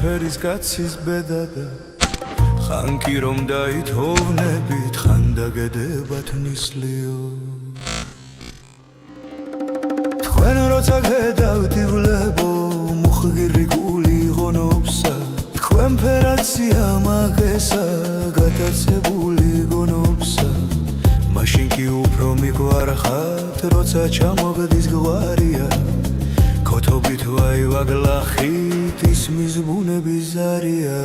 ფერის კაცის ბედა და ხან კი რომ დაითოვნებით ხან დაგედებათ ნისლიო თქვენ როცა გედავდივლებო მუხგირი გული ღონობსა თქვენ ფერაცია მაგესა გატაცებული გონობსა მაშინ კი უფრო მიგვარხათ როცა ჩამოგდის გვარია ქოთობით ვაი ვაგლახით ისმის ბუნების ზარია